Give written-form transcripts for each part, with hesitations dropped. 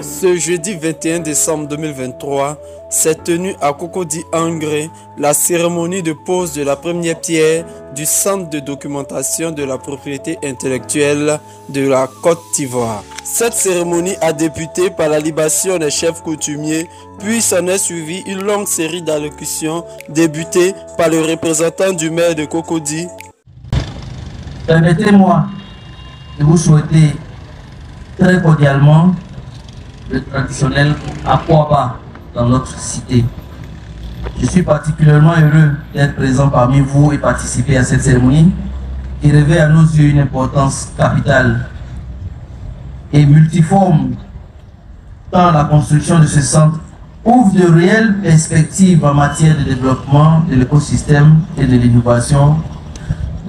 Ce jeudi 21 décembre 2023 s'est tenue à Cocody Angré la cérémonie de pose de la première pierre du Centre de documentation de la propriété intellectuelle de la Côte d'Ivoire. Cette cérémonie a débuté par la libation des chefs coutumiers, puis s'en est suivi une longue série d'allocutions débutée par le représentant du maire de Cocody. Permettez-moi de vous souhaiter très cordialement le traditionnel Akwaba dans notre cité. Je suis particulièrement heureux d'être présent parmi vous et participer à cette cérémonie qui revêt à nos yeux une importance capitale et multiforme, tant la construction de ce centre ouvre de réelles perspectives en matière de développement de l'écosystème et de l'innovation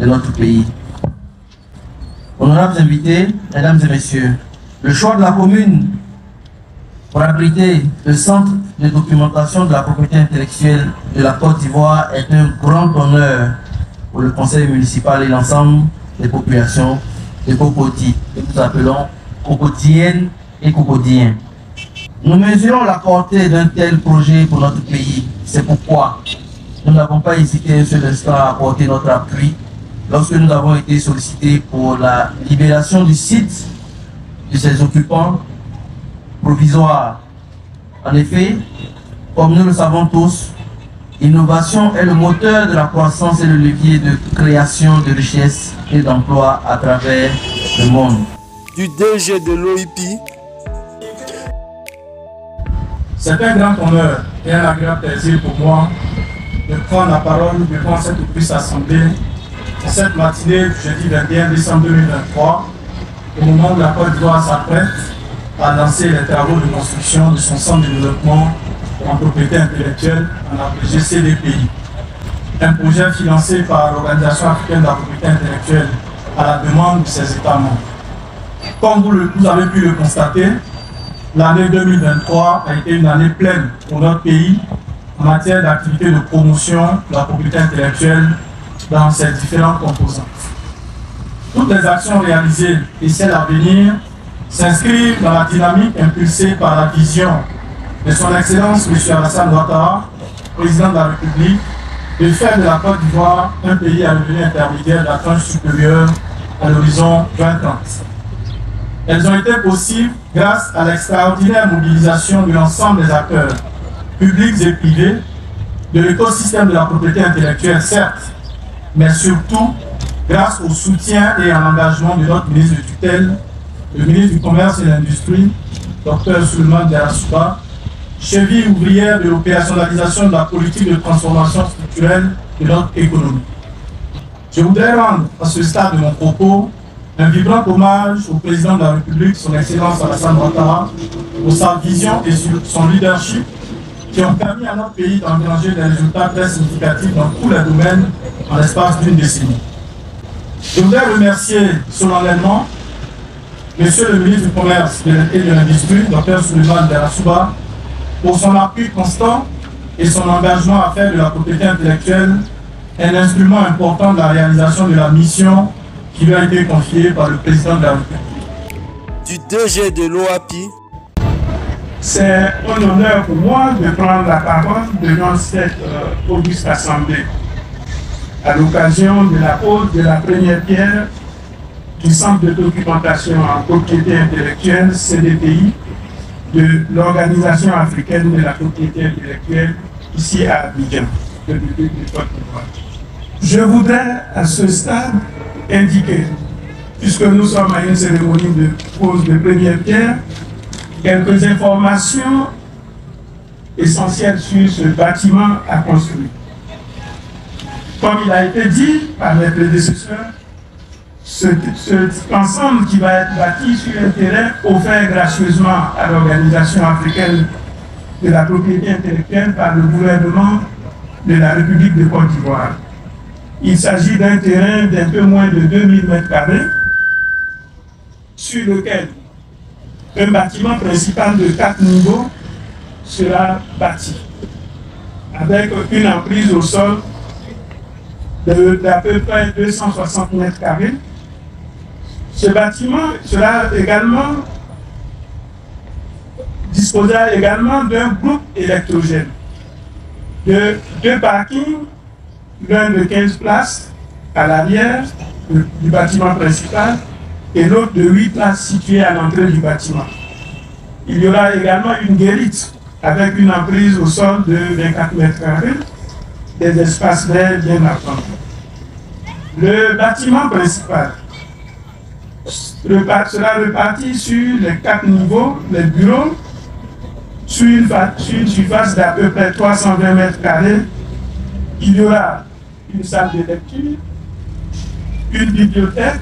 de notre pays. Honorables invités, mesdames et messieurs, le choix de la commune pour abriter le centre de documentation de la propriété intellectuelle de la Côte d'Ivoire est un grand honneur pour le conseil municipal et l'ensemble des populations de Cocody, que nous appelons Cocodiennes et Cocodiens. Nous mesurons la portée d'un tel projet pour notre pays. C'est pourquoi nous n'avons pas hésité un seul instant à apporter notre appui lorsque nous avons été sollicités pour la libération du site de ses occupants provisoire. En effet, comme nous le savons tous, l'innovation est le moteur de la croissance et le levier de création de richesses et d'emplois à travers le monde. Du DG de l'OIP. C'est un grand honneur et un agréable plaisir pour moi de prendre la parole devant cette auguste assemblée cette matinée du jeudi 21 décembre 2023, au moment où la Côte d'Ivoire s'apprête à lancer les travaux de construction de son centre de développement en propriété intellectuelle, en appelé CDPI. Un projet financé par l'Organisation africaine de la propriété intellectuelle à la demande de ses États membres. Comme vous avez pu le constater, l'année 2023 a été une année pleine pour notre pays en matière d'activité de promotion de la propriété intellectuelle dans ses différentes composantes. Toutes les actions réalisées et celles à venir s'inscrivent dans la dynamique impulsée par la vision de son Excellence M. Alassane Ouattara, président de la République, de faire de la Côte d'Ivoire un pays à revenu intermédiaire de la tranche supérieure à l'horizon 2030. Elles ont été possibles grâce à l'extraordinaire mobilisation de l'ensemble des acteurs, publics et privés, de l'écosystème de la propriété intellectuelle, certes, mais surtout grâce au soutien et à l'engagement de notre ministre de tutelle, le ministre du Commerce et de l'Industrie, Dr Souleymane Diarra, cheville ouvrière de l'opérationnalisation de la politique de transformation structurelle de notre économie. Je voudrais rendre à ce stade de mon propos un vibrant hommage au président de la République, son Excellence Alassane Ouattara, pour sa vision et son leadership qui ont permis à notre pays d'engranger des résultats très significatifs dans tous les domaines en l'espace d'une décennie. Je voudrais remercier solennellement Monsieur le ministre du Commerce et de l'Industrie, Dr Souleymane Diarra, pour son appui constant et son engagement à faire de la propriété intellectuelle un instrument important de la réalisation de la mission qui lui a été confiée par le président de la République. Du DG de l'OAPI. C'est un honneur pour moi de prendre la parole devant cette auguste assemblée à l'occasion de la pose de la première pierre du Centre de documentation en propriété intellectuelle CDPI de l'Organisation africaine de la propriété intellectuelle ici à Abidjan, République de Côte d'Ivoire. Je voudrais à ce stade indiquer, puisque nous sommes à une cérémonie de pose de première pierre, quelques informations essentielles sur ce bâtiment à construire. Comme il a été dit par mes prédécesseurs, cet ensemble qui va être bâti sur un terrain offert gracieusement à l'Organisation africaine de la propriété intellectuelle par le gouvernement de la République de Côte d'Ivoire. Il s'agit d'un terrain d'un peu moins de 2000 m² sur lequel un bâtiment principal de 4 niveaux sera bâti. avec une emprise au sol d'à peu près 260 mètres carrés. Ce bâtiment disposera également d'un groupe électrogène, de 2 parkings, l'un de 15 places à l'arrière du bâtiment principal et l'autre de 8 places situées à l'entrée du bâtiment. Il y aura également une guérite avec une emprise au sol de 24 mètres carrés, des espaces verts bien attendus. Le bâtiment principal sera reparti sur les 4 niveaux, les bureaux, sur une surface d'à peu près 320 mètres carrés. Il y aura une salle de lecture, une bibliothèque,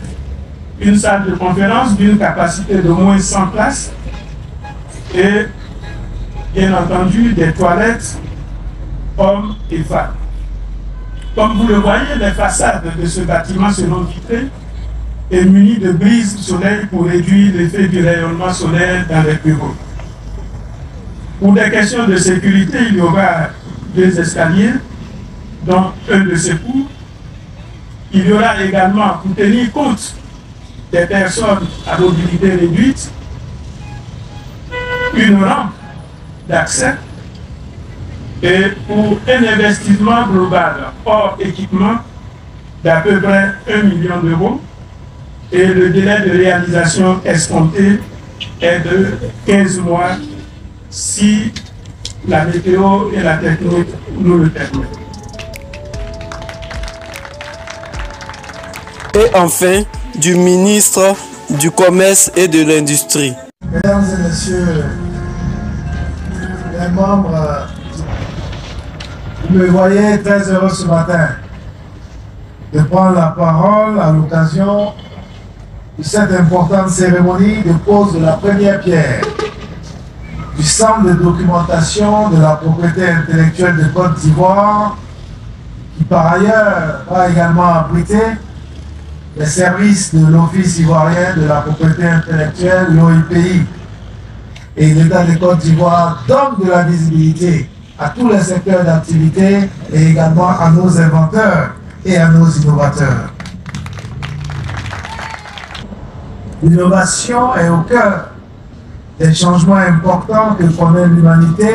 une salle de conférence d'une capacité d'au moins 100 places et bien entendu des toilettes hommes et femmes. Comme vous le voyez, les façades de ce bâtiment seront vitrées et munies de brises soleil pour réduire l'effet du rayonnement solaire dans les bureaux. Pour des questions de sécurité, il y aura 2 escaliers, dont un de secours. Il y aura également, pour tenir compte des personnes à mobilité réduite, une rampe d'accès. Et pour un investissement global hors équipement d'à peu près 1 million d'euros, et le délai de réalisation escompté est de 15 mois si la météo et la technique nous le permettent. Et enfin, du ministre du Commerce et de l'Industrie. Mesdames et messieurs les membres, vous me voyez très heureux ce matin de prendre la parole à l'occasion de cette importante cérémonie de pose de la première pierre du centre de documentation de la propriété intellectuelle de Côte d'Ivoire, qui par ailleurs va également abriter les services de l'Office ivoirien de la propriété intellectuelle, l'OIPI. Et l'État de Côte d'Ivoire donne de la visibilité à tous les secteurs d'activité et également à nos inventeurs et à nos innovateurs. L'innovation est au cœur des changements importants que connaît l'humanité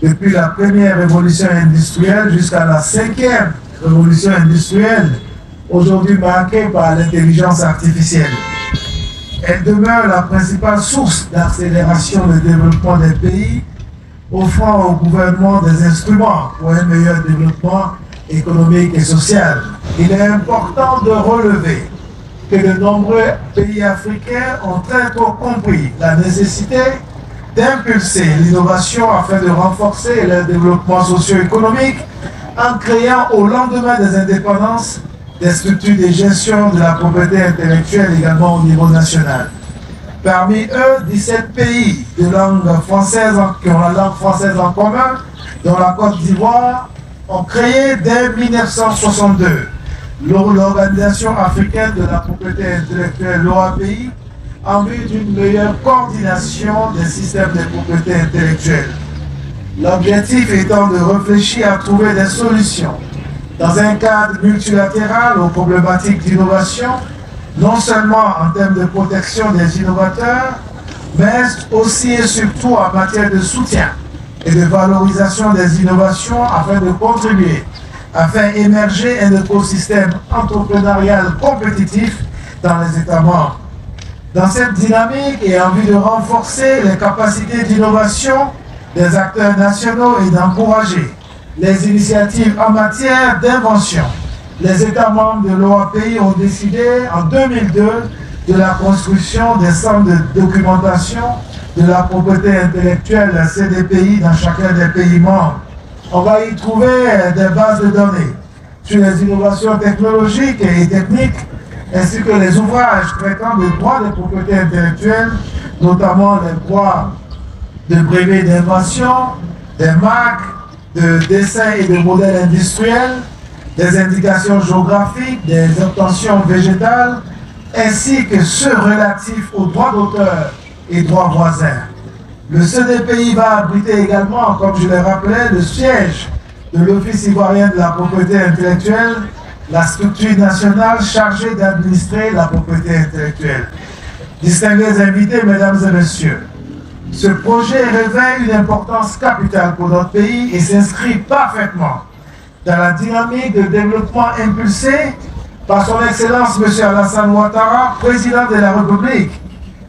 depuis la première révolution industrielle jusqu'à la 5e révolution industrielle, aujourd'hui marquée par l'intelligence artificielle. Elle demeure la principale source d'accélération du développement des pays, offrant au gouvernement des instruments pour un meilleur développement économique et social. Il est important de relever que de nombreux pays africains ont très tôt compris la nécessité d'impulser l'innovation afin de renforcer le développement socio-économique en créant au lendemain des indépendances des structures de gestion de la propriété intellectuelle également au niveau national. Parmi eux, 17 pays de langue française qui ont la langue française en commun, dont la Côte d'Ivoire, ont créé dès 1962 l'Organisation africaine de la propriété intellectuelle, l'OAPI, en vue d'une meilleure coordination des systèmes de propriété intellectuelle. L'objectif étant de réfléchir à trouver des solutions dans un cadre multilatéral aux problématiques d'innovation, non seulement en termes de protection des innovateurs, mais aussi et surtout en matière de soutien et de valorisation des innovations afin de contribuer à faire émerger un écosystème entrepreneurial compétitif dans les États membres. Dans cette dynamique et en vue de renforcer les capacités d'innovation des acteurs nationaux et d'encourager les initiatives en matière d'invention, les États membres de l'OAPI ont décidé en 2002 de la construction des centres de documentation de la propriété intellectuelle CDPI dans chacun des pays membres. On va y trouver des bases de données sur les innovations technologiques et techniques, ainsi que les ouvrages traitant des droits de propriété intellectuelle, notamment les droits de brevets d'invention, des marques, de dessins et de modèles industriels, des indications géographiques, des obtentions végétales, ainsi que ceux relatifs aux droits d'auteur et droits voisins. Le CDPI va abriter également, comme je l'ai rappelé, le siège de l'Office ivoirien de la propriété intellectuelle, la structure nationale chargée d'administrer la propriété intellectuelle. Distingués invités, mesdames et messieurs, ce projet revêt une importance capitale pour notre pays et s'inscrit parfaitement dans la dynamique de développement impulsée par son Excellence M. Alassane Ouattara, président de la République,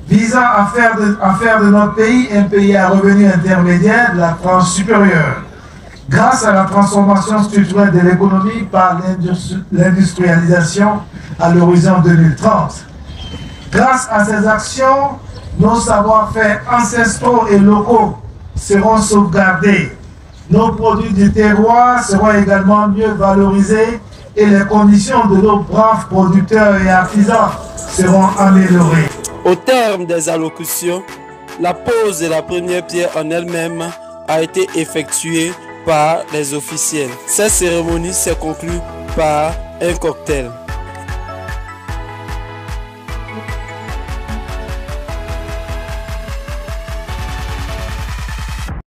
visant à faire de notre pays un pays à revenu intermédiaire de la tranche supérieure, grâce à la transformation structurelle de l'économie par l'industrialisation à l'horizon 2030. Grâce à ces actions, nos savoir-faire ancestraux et locaux seront sauvegardés. Nos produits du terroir seront également mieux valorisés et les conditions de nos braves producteurs et artisans seront améliorées. Au terme des allocutions, la pose de la première pierre en elle-même a été effectuée par les officiels. Cette cérémonie s'est conclue par un cocktail.